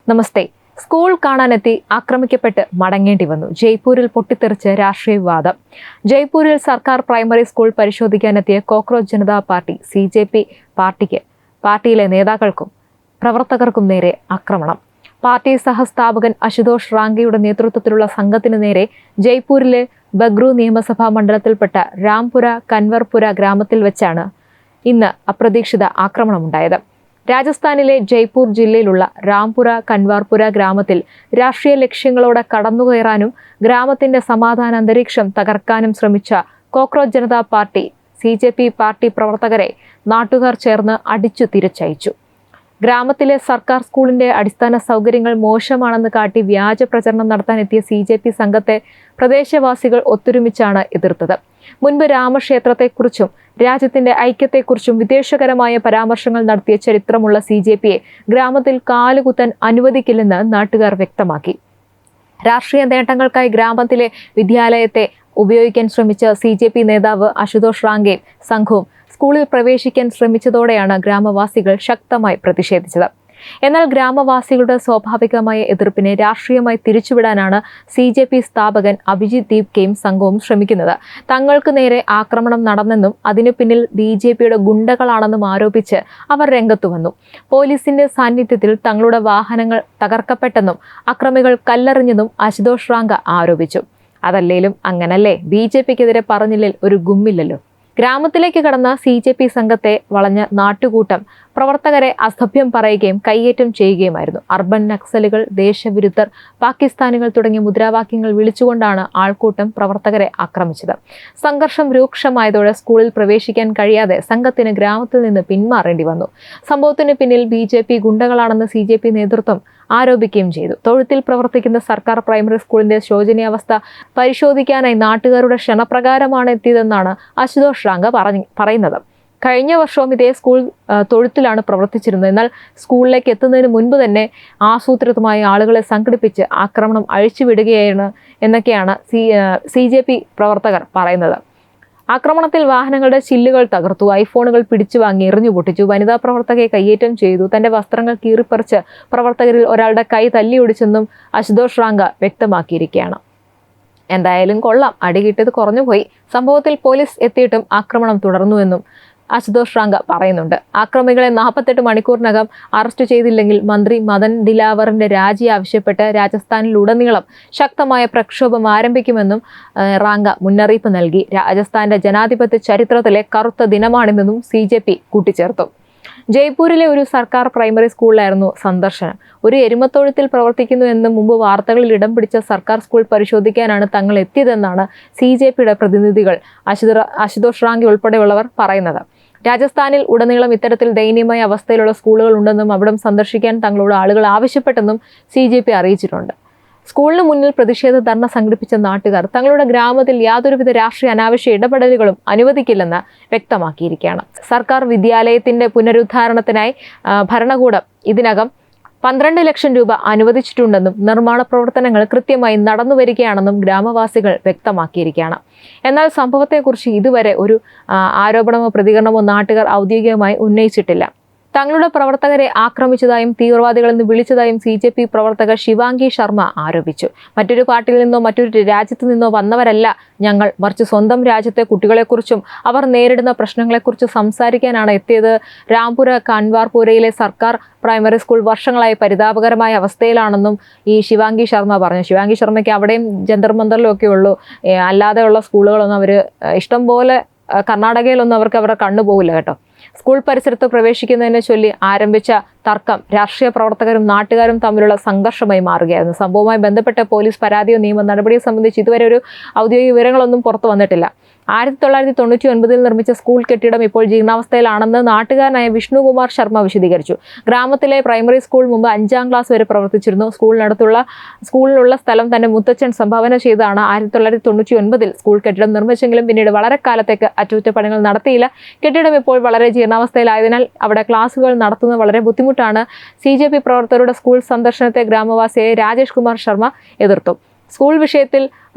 നമസ്തേ. School കാണാനെത്തി ആക്രമിക്കപ്പെട്ട് മടങ്ങേണ്ടി വന്നു. ജയ്പൂരിൽ പൊട്ടിത്തെറിച്ച് രാഷ്ട്രീയ വിവാദം. ജയ്പൂരിൽ സർക്കാർ പ്രൈമറി സ്കൂൾ പരിശോധിക്കാനെത്തിയ കോക്രോച്ച് ജനതാ പാർട്ടി CJP പാർട്ടിയിലെ നേതാക്കൾക്കും പ്രവർത്തകർക്കും നേരെ ആക്രമണം. പാർട്ടി സഹസ്ഥാപകൻ അശുതോഷ് റാങ്കയുടെ നേതൃത്വത്തിലുള്ള സംഘത്തിനു നേരെ ജയ്പൂരിലെ ബഗ്രു നിയമസഭാ മണ്ഡലത്തിൽപ്പെട്ട രാംപുര കൻവർപുര ഗ്രാമത്തിൽ വെച്ചാണ് ഇന്ന് അപ്രതീക്ഷിത ആക്രമണമുണ്ടായത്. രാജസ്ഥാനിലെ ജയ്പൂർ ജില്ലയിലുള്ള രാംപുര കൻവാർപുര ഗ്രാമത്തിൽ രാഷ്ട്രീയ ലക്ഷ്യങ്ങളോടെ കടന്നുകയറാനും ഗ്രാമത്തിന്റെ സമാധാന അന്തരീക്ഷം തകർക്കാനും ശ്രമിച്ച cockroach Janata party CJP party പ്രവർത്തകരെ നാട്ടുകാർ ചേർന്ന് അടിച്ചു തിരിച്ചയച്ചു. ഗ്രാമത്തിലെ സർക്കാർ സ്കൂളിന്റെ അടിസ്ഥാന സൗകര്യങ്ങൾ മോശമാണെന്ന് കാട്ടി വ്യാജ പ്രചരണം നടത്താനെത്തിയ CJP സംഘത്തെ പ്രദേശവാസികൾ ഒത്തൊരുമിച്ചാണ് എതിർത്തത്. മുൻപ് രാമക്ഷേത്രത്തെക്കുറിച്ചും രാജ്യത്തിന്റെ ഐക്യത്തെക്കുറിച്ചും വിദ്വേഷകരമായ പരാമർശങ്ങൾ നടത്തിയ ചരിത്രമുള്ള CJPയെ ഗ്രാമത്തിൽ കാലുകുത്താൻ അനുവദിക്കില്ലെന്ന് നാട്ടുകാർ വ്യക്തമാക്കി. രാഷ്ട്രീയ നേട്ടങ്ങൾക്കായി ഗ്രാമത്തിലെ വിദ്യാലയത്തെ ഉപയോഗിക്കാൻ ശ്രമിച്ച CJP നേതാവ് അശുതോഷ് റാങ്കയും സംഘവും സ്കൂളിൽ പ്രവേശിക്കാൻ ശ്രമിച്ചതോടെയാണ് ഗ്രാമവാസികൾ ശക്തമായി പ്രതിഷേധിച്ചത്. എന്നാൽ ഗ്രാമവാസികളുടെ സ്വാഭാവികമായ എതിർപ്പിനെ രാഷ്ട്രീയമായി തിരിച്ചുവിടാനാണ് CJP സ്ഥാപകൻ അഭിജിത് ദീപ്കയും സംഘവും ശ്രമിക്കുന്നത്. തങ്ങൾക്ക് നേരെ ആക്രമണം നടന്നെന്നും അതിനു പിന്നിൽ BJPയുടെ ഗുണ്ടകളാണെന്നും ആരോപിച്ച് അവർ രംഗത്തു വന്നു. പോലീസിന്റെ സാന്നിധ്യത്തിൽ തങ്ങളുടെ വാഹനങ്ങൾ തകർക്കപ്പെട്ടെന്നും അക്രമികൾ കല്ലെറിഞ്ഞെന്നും അശുതോഷ് റാങ്ക ആരോപിച്ചു. അതല്ലേലും അങ്ങനല്ലേ, BJPക്കെതിരെ പറഞ്ഞില്ലേൽ ഒരു ഗുമ്മില്ലല്ലോ. ഗ്രാമത്തിലേക്ക് കടന്ന CJP സംഘത്തെ വളഞ്ഞ നാട്ടുകൂട്ടം പ്രവർത്തകരെ അസഭ്യം പറയുകയും കയ്യേറ്റം ചെയ്യുകയുമായിരുന്നു. അർബൻ നക്സലുകൾ, ദേശവിരുദ്ധർ, പാകിസ്ഥാനികൾ തുടങ്ങിയ മുദ്രാവാക്യങ്ങൾ വിളിച്ചുകൊണ്ടാണ് ആൾക്കൂട്ടം പ്രവർത്തകരെ ആക്രമിച്ചത്. സംഘർഷം രൂക്ഷമായതോടെ സ്കൂളിൽ പ്രവേശിക്കാൻ കഴിയാതെ സംഘത്തിന് ഗ്രാമത്തിൽ നിന്ന് പിന്മാറേണ്ടി വന്നു. സംഭവത്തിന് പിന്നിൽ BJP ഗുണ്ടകളാണെന്ന് CJP നേതൃത്വം ആരോപിക്കുകയും ചെയ്തു. തൊഴുത്തിൽ പ്രവർത്തിക്കുന്ന സർക്കാർ പ്രൈമറി സ്കൂളിന്റെ ശോചനീയാവസ്ഥ പരിശോധിക്കാനായി നാട്ടുകാരുടെ ക്ഷണപ്രകാരമാണ് എത്തിയതെന്നാണ് അശുതോഷ് റാങ്ക പറയുന്നത്. കഴിഞ്ഞ വർഷവും ഇതേ സ്കൂൾ തൊഴുത്തിലാണ് പ്രവർത്തിച്ചിരുന്നത്. എന്നാൽ സ്കൂളിലേക്ക് എത്തുന്നതിന് മുൻപ് തന്നെ ആസൂത്രിതമായി ആളുകളെ സംഘടിപ്പിച്ച് ആക്രമണം അഴിച്ചുവിടുകയാണ് എന്നൊക്കെയാണ് CJP പ്രവർത്തകർ പറയുന്നത്. ആക്രമണത്തിൽ വാഹനങ്ങളുടെ ചില്ലുകൾ തകർത്തു, ഐഫോണുകൾ പിടിച്ചു വാങ്ങി എറിഞ്ഞു പൊട്ടിച്ചു, വനിതാ പ്രവർത്തകയെ കയ്യേറ്റം ചെയ്തു, തന്റെ വസ്ത്രങ്ങൾ കീറിപ്പറിച്ച് പ്രവർത്തകരിൽ ഒരാളുടെ കൈ തല്ലിയൊടിച്ചെന്നും അശുതോഷ് റാങ്ക വ്യക്തമാക്കിയിരിക്കുകയാണ്. എന്തായാലും കൊള്ളാം, അടികിട്ടത് കുറഞ്ഞുപോയി. സംഭവത്തിൽ പോലീസ് എത്തിയിട്ടും ആക്രമണം തുടർന്നുവെന്നും അശുതോഷ് റാങ്ക പറയുന്നുണ്ട്. ആക്രമികളെ 48 മണിക്കൂറിനകം അറസ്റ്റ് ചെയ്തില്ലെങ്കിൽ മന്ത്രി മദൻ ദിലാവറിന്റെ രാജി ആവശ്യപ്പെട്ട് രാജസ്ഥാനിലുടനീളം ശക്തമായ പ്രക്ഷോഭം ആരംഭിക്കുമെന്നും റാങ്ക മുന്നറിയിപ്പ് നൽകി. രാജസ്ഥാന്റെ ജനാധിപത്യ ചരിത്രത്തിലെ കറുത്ത ദിനമാണിതെന്നും CJP കൂട്ടിച്ചേർത്തു. ജയ്പൂരിലെ ഒരു സർക്കാർ പ്രൈമറി സ്കൂളിലായിരുന്നു സന്ദർശനം. ഒരു എരുമത്തൊഴുത്തിൽ പ്രവർത്തിക്കുന്നു എന്ന് മുമ്പ് വാർത്തകളിൽ ഇടം പിടിച്ച സർക്കാർ സ്കൂൾ പരിശോധിക്കാനാണ് തങ്ങൾ എത്തിയതെന്നാണ് CJPയുടെ പ്രതിനിധികൾ അശുതോഷ് റാങ്കി ഉൾപ്പെടെയുള്ളവർ പറയുന്നത്. രാജസ്ഥാനിൽ ഉടനീളം ഇത്തരത്തിൽ ദയനീയമായ അവസ്ഥയിലുള്ള സ്കൂളുകൾ ഉണ്ടെന്നും അവിടം സന്ദർശിക്കാൻ തങ്ങളോട് ആളുകൾ ആവശ്യപ്പെട്ടെന്നും CJP അറിയിച്ചിട്ടുണ്ട്. സ്കൂളിന് മുന്നിൽ പ്രതിഷേധ ധർണ സംഘടിപ്പിച്ച നാട്ടുകാർ തങ്ങളുടെ ഗ്രാമത്തിൽ യാതൊരുവിധ രാഷ്ട്രീയ അനാവശ്യ ഇടപെടലുകളും അനുവദിക്കില്ലെന്ന് വ്യക്തമാക്കിയിരിക്കുകയാണ്. സർക്കാർ വിദ്യാലയത്തിന്റെ പുനരുദ്ധാരണത്തിനായി ഭരണകൂടം ഇതിനകം 12 ലക്ഷം രൂപ അനുവദിച്ചിട്ടുണ്ടെന്നും നിർമ്മാണ പ്രവർത്തനങ്ങൾ കൃത്യമായി നടന്നുവരികയാണെന്നും ഗ്രാമവാസികൾ വ്യക്തമാക്കിയിരിക്കുകയാണ്. എന്നാൽ സംഭവത്തെക്കുറിച്ച് ഇതുവരെ ഒരു ആരോപണമോ പ്രതികരണമോ നാട്ടുകാർ ഔദ്യോഗികമായി ഉന്നയിച്ചിട്ടില്ല. തങ്ങളുടെ പ്രവർത്തകരെ ആക്രമിച്ചതായും തീവ്രവാദികളെന്ന് വിളിച്ചതായും CJP പ്രവർത്തക ശിവാംഗി ശർമ്മ ആരോപിച്ചു. മറ്റൊരു പാർട്ടിയിൽ നിന്നോ മറ്റൊരു രാജ്യത്തു നിന്നോ വന്നവരല്ല ഞങ്ങൾ, മറിച്ച് സ്വന്തം രാജ്യത്തെ കുട്ടികളെക്കുറിച്ചും അവർ നേരിടുന്ന പ്രശ്നങ്ങളെക്കുറിച്ച് സംസാരിക്കാനാണ് എത്തിയത്. രാംപുര കൻവാർപുരയിലെ സർക്കാർ പ്രൈമറി സ്കൂൾ വർഷങ്ങളായി പരിതാപകരമായ അവസ്ഥയിലാണെന്നും ഈ ശിവാംഗി ശർമ്മ പറഞ്ഞു. ശിവാംഗി ശർമ്മയ്ക്ക് അവിടെയും ജന്തർ മന്ദറിലും ഒക്കെ ഉള്ളൂ, അല്ലാതെയുള്ള സ്കൂളുകളൊന്നും അവർ ഇഷ്ടം പോലെ കർണാടകയിലൊന്നും അവരുടെ കണ്ണുപോകില്ല കേട്ടോ. സ്കൂൾ പരിസരത്ത് പ്രവേശിക്കുന്നതിനെ ചൊല്ലി ആരംഭിച്ച തർക്കം രാഷ്ട്രീയ പ്രവർത്തകരും നാട്ടുകാരും തമ്മിലുള്ള സംഘർഷമായി മാറുകയായിരുന്നു. സംഭവവുമായി ബന്ധപ്പെട്ട പോലീസ് പരാതിയോ നിയമ നടപടിയോ സംബന്ധിച്ച് ഇതുവരെ ഒരു ഔദ്യോഗിക വിവരങ്ങളൊന്നും പുറത്തു വന്നിട്ടില്ല. 1999 നിർമ്മിച്ച സ്കൂൾ കെട്ടിടം ഇപ്പോൾ ജീർണാവസ്ഥയിലാണെന്ന് നാട്ടുകാരനായ വിഷ്ണുകുമാർ ശർമ്മ വിശദീകരിച്ചു. ഗ്രാമത്തിലെ പ്രൈമറി സ്കൂൾ മുമ്പ് 5ാം ക്ലാസ് വരെ പ്രവർത്തിച്ചിരുന്നു. സ്കൂളിനുള്ള സ്ഥലം തന്റെ മുത്തച്ഛൻ സംഭാവന ചെയ്താണ് 1999 സ്കൂൾ കെട്ടിടം നിർമ്മിച്ചെങ്കിലും പിന്നീട് വളരെ കാലത്തേക്ക് അറ്റകുറ്റപ്പണികൾ നടത്തിയില്ല. കെട്ടിടം ഇപ്പോൾ വളരെ ജീർണാവസ്ഥയിലായതിനാൽ അവിടെ ക്ലാസുകൾ നടത്തുന്നത് വളരെ ബുദ്ധിമുട്ടാണ്. CJP പ്രവർത്തകരുടെ സ്കൂൾ സന്ദർശനത്തെ ഗ്രാമവാസിയായ രാജേഷ് കുമാർ ശർമ്മ എതിർത്തു. സ്കൂൾ വിഷയത്തിൽ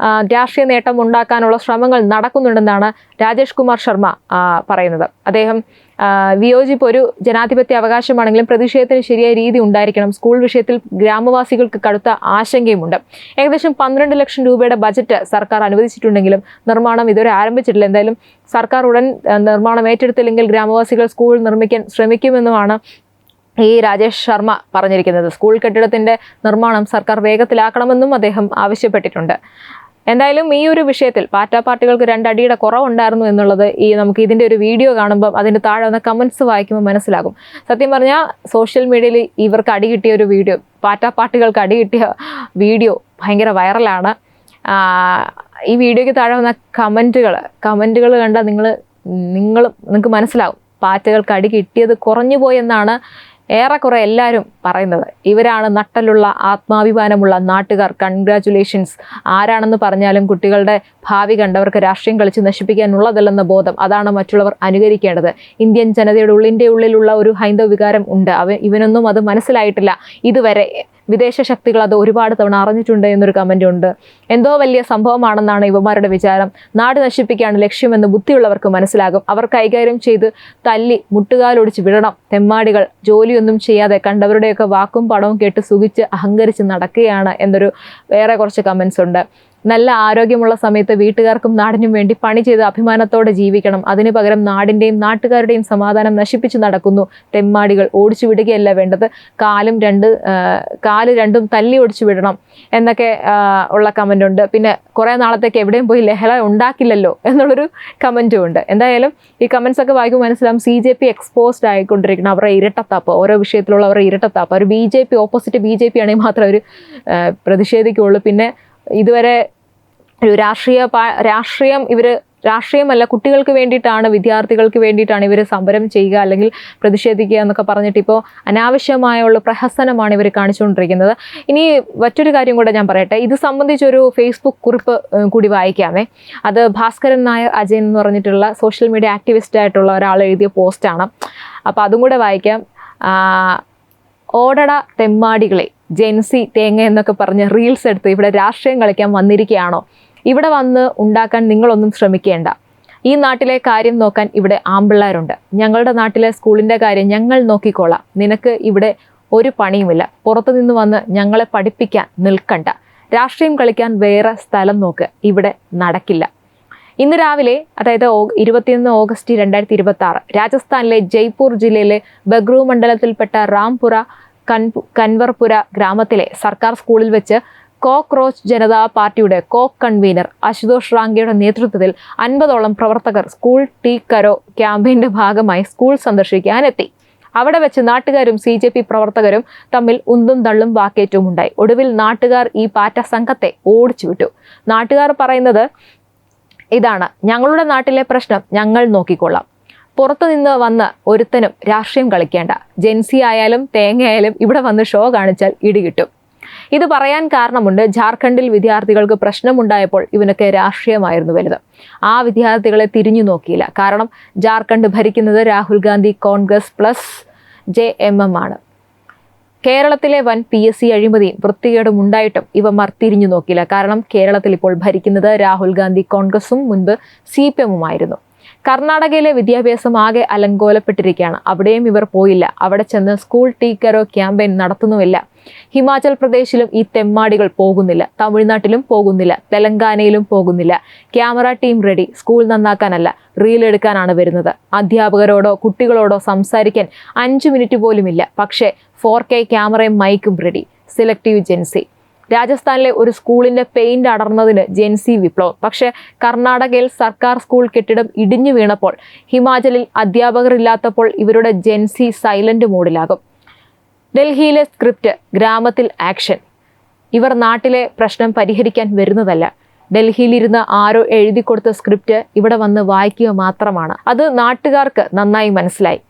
രാഷ്ട്രീയ നേട്ടം ഉണ്ടാക്കാനുള്ള ശ്രമങ്ങൾ നടക്കുന്നുണ്ടെന്നാണ് രാജേഷ് കുമാർ ശർമ്മ പറയുന്നത്. അദ്ദേഹം വിയോജിപ്പ് ഒരു ജനാധിപത്യ അവകാശമാണെങ്കിലും പ്രതിഷേധത്തിന് ശരിയായ രീതി ഉണ്ടായിരിക്കണം. സ്കൂൾ വിഷയത്തിൽ ഗ്രാമവാസികൾക്ക് കടുത്ത ആശങ്കയുമുണ്ട്. ഏകദേശം 12 ലക്ഷം രൂപയുടെ ബജറ്റ് സർക്കാർ അനുവദിച്ചിട്ടുണ്ടെങ്കിലും നിർമ്മാണം ഇതുവരെ ആരംഭിച്ചിട്ടില്ല. എന്തായാലും സർക്കാർ ഉടൻ നിർമ്മാണം ഏറ്റെടുത്തില്ലെങ്കിൽ ഗ്രാമവാസികൾ സ്കൂൾ നിർമ്മിക്കാൻ ശ്രമിക്കുമെന്നുമാണ് ഈ രാജേഷ് ശർമ്മ പറഞ്ഞിരിക്കുന്നത്. സ്കൂൾ കെട്ടിടത്തിന്റെ നിർമ്മാണം സർക്കാർ വേഗത്തിലാക്കണമെന്നും അദ്ദേഹം ആവശ്യപ്പെട്ടിട്ടുണ്ട്. എന്തായാലും ഈ ഒരു വിഷയത്തിൽ പാർട്ടികൾക്ക് 2 അടിയുടെ കുറവുണ്ടായിരുന്നു എന്നുള്ളത് നമുക്ക് ഇതിൻ്റെ ഒരു വീഡിയോ കാണുമ്പോൾ അതിൻ്റെ താഴെ വന്ന കമൻസ് വായിക്കുമ്പോൾ മനസ്സിലാകും. സത്യം പറഞ്ഞാൽ സോഷ്യൽ മീഡിയയിൽ ഇവർക്ക് അടി കിട്ടിയ ഒരു വീഡിയോ, പാർട്ടികൾക്ക് അടി കിട്ടിയ വീഡിയോ ഭയങ്കര വൈറലാണ്. ഈ വീഡിയോയ്ക്ക് താഴെ വന്ന കമൻറ്റുകൾ കണ്ടാൽ നിങ്ങൾക്ക് മനസ്സിലാകും പാർട്ടികൾക്ക് അടി കിട്ടിയത് കുറഞ്ഞു പോയെന്നാണ് ഏറെക്കുറെ എല്ലാവരും പറയുന്നത്. ഇവരാണ് നട്ടലുള്ള ആത്മാഭിമാനമുള്ള നാട്ടുകാർ, കൺഗ്രാറ്റുലേഷൻസ്. ആരാണെന്ന് പറഞ്ഞാലും കുട്ടികളുടെ ഭാവി കണ്ടവർക്ക് രാഷ്ട്രീയം കളിച്ച് നശിപ്പിക്കാനുള്ളതല്ലെന്ന ബോധം, അതാണ് മറ്റുള്ളവർ അനുകരിക്കേണ്ടത്. ഇന്ത്യൻ ജനതയുടെ ഉള്ളിലുള്ള ഒരു ഹൈന്ദവ വികാരം ഉണ്ട്. ഇവനൊന്നും അത് മനസ്സിലായിട്ടില്ല ഇതുവരെ. വിദേശ ശക്തികൾ അത് ഒരുപാട് തവണ അറിഞ്ഞിട്ടുണ്ട് എന്നൊരു കമൻ്റ് ഉണ്ട്. എന്തോ വലിയ സംഭവമാണെന്നാണ് ഇവന്മാരുടെ വിചാരം. നാട് നശിപ്പിക്കുകയാണ് ലക്ഷ്യമെന്ന് ബുദ്ധിയുള്ളവർക്ക് മനസ്സിലാകും. അവർ കൈകാര്യം ചെയ്ത് തല്ലി മുട്ടുകാലൊടിച്ച് വിടണം. തെമ്മാടികൾ ജോലിയൊന്നും ചെയ്യാതെ കണ്ടവരുടെയൊക്കെ വാക്കും പടവും കേട്ട് സുഖിച്ച് അഹങ്കരിച്ച് നടക്കുകയാണ് എന്നൊരു വേറെ കുറച്ച് കമൻസ് ഉണ്ട്. നല്ല ആരോഗ്യമുള്ള സമയത്ത് വീട്ടുകാർക്കും നാടിനും വേണ്ടി പണി ചെയ്ത് അഭിമാനത്തോടെ ജീവിക്കണം. അതിനു പകരം നാടിൻ്റെയും നാട്ടുകാരുടെയും സമാധാനം നശിപ്പിച്ച് നടക്കുന്നു. തെമ്മാടികൾ ഓടിച്ചു വിടുകയല്ല വേണ്ടത്, കാല് രണ്ടും തല്ലി ഓടിച്ചു വിടണം എന്നൊക്കെ ഉള്ള കമൻ്റ് ഉണ്ട്. പിന്നെ കുറേ നാളത്തേക്ക് എവിടെയും പോയി ലഹള ഉണ്ടാക്കില്ലല്ലോ എന്നുള്ളൊരു കമൻറ്റും ഉണ്ട്. എന്തായാലും ഈ കമൻസ് ഒക്കെ വായിക്കുമ്പോൾ മനസ്സിലാവും CJP എക്സ്പോസ്ഡ് ആയിക്കൊണ്ടിരിക്കണം. അവരുടെ ഇരട്ടത്താപ്പ്, ഓരോ വിഷയത്തിലുള്ള അവരുടെ ഇരട്ടത്താപ്പ്. ഒരു ഓപ്പോസിറ്റ് BJP ആണെങ്കിൽ മാത്രമേ അവർ പ്രതിഷേധിക്കുകയുള്ളൂ. പിന്നെ ഇതുവരെ ഒരു രാഷ്ട്രീയമല്ല, കുട്ടികൾക്ക് വേണ്ടിയിട്ടാണ്, വിദ്യാർത്ഥികൾക്ക് വേണ്ടിയിട്ടാണ് ഇവർ സമരം ചെയ്യുക അല്ലെങ്കിൽ പ്രതിഷേധിക്കുക എന്നൊക്കെ പറഞ്ഞിട്ട് ഇപ്പോൾ അനാവശ്യമായുള്ള പ്രഹസനമാണ് ഇവർ കാണിച്ചുകൊണ്ടിരിക്കുന്നത്. ഇനി മറ്റൊരു കാര്യം കൂടെ ഞാൻ പറയട്ടെ. ഇത് സംബന്ധിച്ചൊരു ഫേസ്ബുക്ക് കുറിപ്പ് കൂടി വായിക്കാമേ. അത് ഭാസ്കരൻ നായർ അജയൻ എന്ന് പറഞ്ഞിട്ടുള്ള സോഷ്യൽ മീഡിയ ആക്ടിവിസ്റ്റ് ആയിട്ടുള്ള ഒരാൾ എഴുതിയ പോസ്റ്റാണ്. അപ്പോൾ അതും കൂടെ വായിക്കാം. ഓടട തെമ്മാടികളെ, ജെൻസി തേങ്ങ എന്നൊക്കെ പറഞ്ഞ് റീൽസ് എടുത്ത് ഇവിടെ രാഷ്ട്രീയം കളിക്കാൻ വന്നിരിക്കുകയാണോ? ഇവിടെ വന്ന് ഉണ്ടാക്കാൻ നിങ്ങളൊന്നും ശ്രമിക്കേണ്ട. ഈ നാട്ടിലെ കാര്യം നോക്കാൻ ഇവിടെ ആമ്പിള്ളേരുണ്ട്. ഞങ്ങളുടെ നാട്ടിലെ സ്കൂളിൻ്റെ കാര്യം ഞങ്ങൾ നോക്കിക്കോളാം. നിനക്ക് ഇവിടെ ഒരു പണിയുമില്ല. പുറത്തുനിന്ന് വന്ന് ഞങ്ങളെ പഠിപ്പിക്കാൻ നിൽക്കണ്ട. രാഷ്ട്രീയം കളിക്കാൻ വേറെ സ്ഥലം നോക്ക്. ഇവിടെ നടക്കില്ല. ഇന്ന് രാവിലെ, അതായത് 21 ഓഗസ്റ്റ് 2026, രാജസ്ഥാനിലെ ജയ്പൂർ ജില്ലയിലെ ബഗ്രു മണ്ഡലത്തിൽപ്പെട്ട റാംപുര കൻവർപുര ഗ്രാമത്തിലെ സർക്കാർ സ്കൂളിൽ വെച്ച് കോക്രോച്ച് ജനതാ പാർട്ടിയുടെ കൺവീനർ അശുതോഷ് റാങ്കയുടെ നേതൃത്വത്തിൽ 50ഓളം പ്രവർത്തകർ സ്കൂൾ ടീ കരോ ക്യാമ്പയിന്റെ ഭാഗമായി സ്കൂൾ സന്ദർശിക്കാനെത്തി. അവിടെ വെച്ച് നാട്ടുകാരും CJP പ്രവർത്തകരും തമ്മിൽ ഉന്തും തള്ളും വാക്കേറ്റവും ഉണ്ടായി. ഒടുവിൽ നാട്ടുകാർ ഈ പാറ്റ സംഘത്തെ ഓടിച്ചു വിട്ടു. നാട്ടുകാർ പറയുന്നത് ഇതാണ്: ഞങ്ങളുടെ നാട്ടിലെ പ്രശ്നം ഞങ്ങൾ നോക്കിക്കൊള്ളാം. പുറത്തുനിന്ന് വന്ന് ഒരുത്തനും രാഷ്ട്രീയം കളിക്കേണ്ട. ജെൻസി ആയാലും തേങ്ങയായാലും ഇവിടെ വന്ന് ഷോ കാണിച്ചാൽ ഇടികിട്ടും. ഇത് പറയാൻ കാരണമുണ്ട്. ജാർഖണ്ഡിൽ വിദ്യാർത്ഥികൾക്ക് പ്രശ്നമുണ്ടായപ്പോൾ ഇവനൊക്കെ രാഷ്ട്രീയമായിരുന്നു വലുത്. ആ വിദ്യാർത്ഥികളെ തിരിഞ്ഞു നോക്കിയില്ല. കാരണം ജാർഖണ്ഡ് ഭരിക്കുന്നത് രാഹുൽ ഗാന്ധി കോൺഗ്രസ് പ്ലസ് JMM ആണ്. കേരളത്തിലെ വൻ PSC അഴിമതിയും വൃത്തികേടും ഉണ്ടായിട്ടും ഇവന്മാർ തിരിഞ്ഞു നോക്കിയില്ല. കാരണം കേരളത്തിൽ ഇപ്പോൾ ഭരിക്കുന്നത് രാഹുൽ ഗാന്ധി കോൺഗ്രസും മുൻപ് CPM ആയിരുന്നു. കർണാടകയിലെ വിദ്യാഭ്യാസം ആകെ അലങ്കോലപ്പെട്ടിരിക്കുകയാണ്. അവിടെയും ഇവർ പോയില്ല. അവിടെ ചെന്ന് സ്കൂൾ ടീ കരോ ക്യാമ്പയിൻ നടത്തുന്നുമില്ല. ഹിമാചൽ പ്രദേശിലും ഈ തെമ്മാടികൾ പോകുന്നില്ല. തമിഴ്നാട്ടിലും പോകുന്നില്ല. തെലങ്കാനയിലും പോകുന്നില്ല. Camera team ready. സ്കൂൾ നന്നാക്കാനല്ല, റീൽ എടുക്കാനാണ് വരുന്നത്. അധ്യാപകരോടോ കുട്ടികളോടോ സംസാരിക്കാൻ 5 മിനിറ്റ് പോലുമില്ല. പക്ഷേ 4K ക്യാമറയും മൈക്കും റെഡി. സെലക്റ്റീവ് ജെൻസി. രാജസ്ഥാനിലെ ഒരു സ്കൂളിന്റെ പെയിന്റ് അടർന്നതിന് ജെൻസി വിപ്ലവം. പക്ഷേ കർണാടകയിൽ സർക്കാർ സ്കൂൾ കെട്ടിടം ഇടിഞ്ഞു വീണപ്പോൾ, ഹിമാചലിൽ അധ്യാപകർ ഇല്ലാത്തപ്പോൾ ഇവരുടെ ജെൻസി സൈലന്റ് മോഡിലാകും. ഡൽഹിയിലെ സ്ക്രിപ്റ്റ്, ഗ്രാമത്തിൽ ആക്ഷൻ. ഇവർ നാട്ടിലെ പ്രശ്നം പരിഹരിക്കാൻ വരുന്നതല്ല. ഡൽഹിയിലിരുന്ന് ആരോ എഴുതി കൊടുത്ത സ്ക്രിപ്റ്റ് ഇവിടെ വന്ന് വായിക്കുക മാത്രമാണ്. അത് നാട്ടുകാർക്ക് നന്നായി മനസ്സിലായി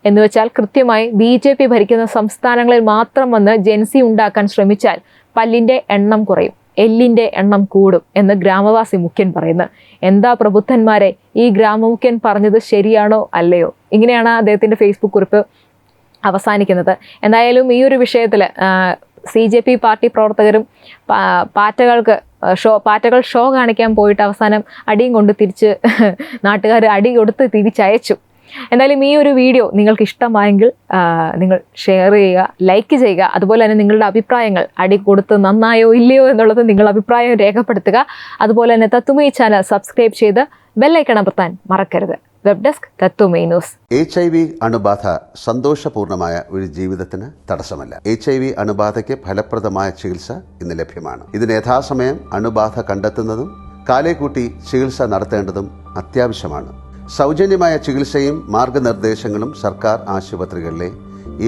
എന്ന് വെച്ചാൽ കൃത്യമായി BJP ഭരിക്കുന്ന സംസ്ഥാനങ്ങളിൽ മാത്രം വന്ന് ജെൻസി ഉണ്ടാക്കാൻ ശ്രമിച്ചാൽ പല്ലിന്റെ എണ്ണം കുറയും, എല്ലിന്റെ എണ്ണം കൂടും എന്ന് ഗ്രാമവാസി മുഖ്യൻ പറയുന്നു. എന്താ പ്രബുദ്ധന്മാരെ, ഈ ഗ്രാമമുഖ്യൻ പറഞ്ഞത് ശരിയാണോ അല്ലയോ? ഇങ്ങനെയാണ് അദ്ദേഹത്തിന്റെ ഫേസ്ബുക്ക് കുറിപ്പ് അവസാനിക്കുന്നത്. എന്തായാലും ഈ ഒരു വിഷയത്തിൽ CJP പാർട്ടി പ്രവർത്തകരും പാറ്റകൾ ഷോ കാണിക്കാൻ പോയിട്ട് അവസാനം അടിയും കൊണ്ട് തിരിച്ച് നാട്ടുകാർ അടി കൊടുത്ത് തിരിച്ചയച്ചു. എന്തായാലും ഈ ഒരു വീഡിയോ നിങ്ങൾക്ക് ഇഷ്ടമായെങ്കിൽ നിങ്ങൾ ഷെയർ ചെയ്യുക, ലൈക്ക് ചെയ്യുക. അതുപോലെ തന്നെ നിങ്ങളുടെ അഭിപ്രായങ്ങൾ, അടി കൊടുത്ത് നന്നായോ ഇല്ലയോ എന്നുള്ളത് നിങ്ങളുടെ അഭിപ്രായം രേഖപ്പെടുത്തുക. അതുപോലെ തന്നെ തത്തുമൈ ചാനൽ സബ്സ്ക്രൈബ് ചെയ്ത് ബെല്ലൈക്കൺ അമർത്താൻ മറക്കരുത്. Web desk Tatwamayi news. HIV അണുബാധ സന്തോഷപൂർണമായ ഒരു ജീവിതത്തിന് തടസ്സമല്ല. HIV അണുബാധയ്ക്ക് ഫലപ്രദമായ ചികിത്സ ഇന്ന് ലഭ്യമാണ്. ഇതിന് യഥാസമയം അണുബാധ കണ്ടെത്തുന്നതും കാലേക്കൂട്ടി ചികിത്സ നടത്തേണ്ടതും അത്യാവശ്യമാണ്. സൗജന്യമായ ചികിത്സയും മാർഗനിർദ്ദേശങ്ങളും സർക്കാർ ആശുപത്രികളിലെ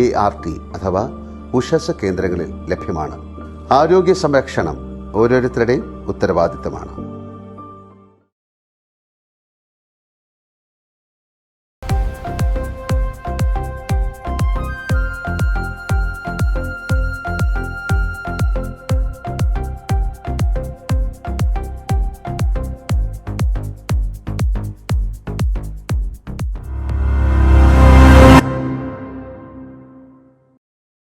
ART അഥവാ ഉഷസ് കേന്ദ്രങ്ങളിൽ ലഭ്യമാണ്. ആരോഗ്യ സംരക്ഷണം ഓരോരുത്തരുടെയും ഉത്തരവാദിത്തമാണ്.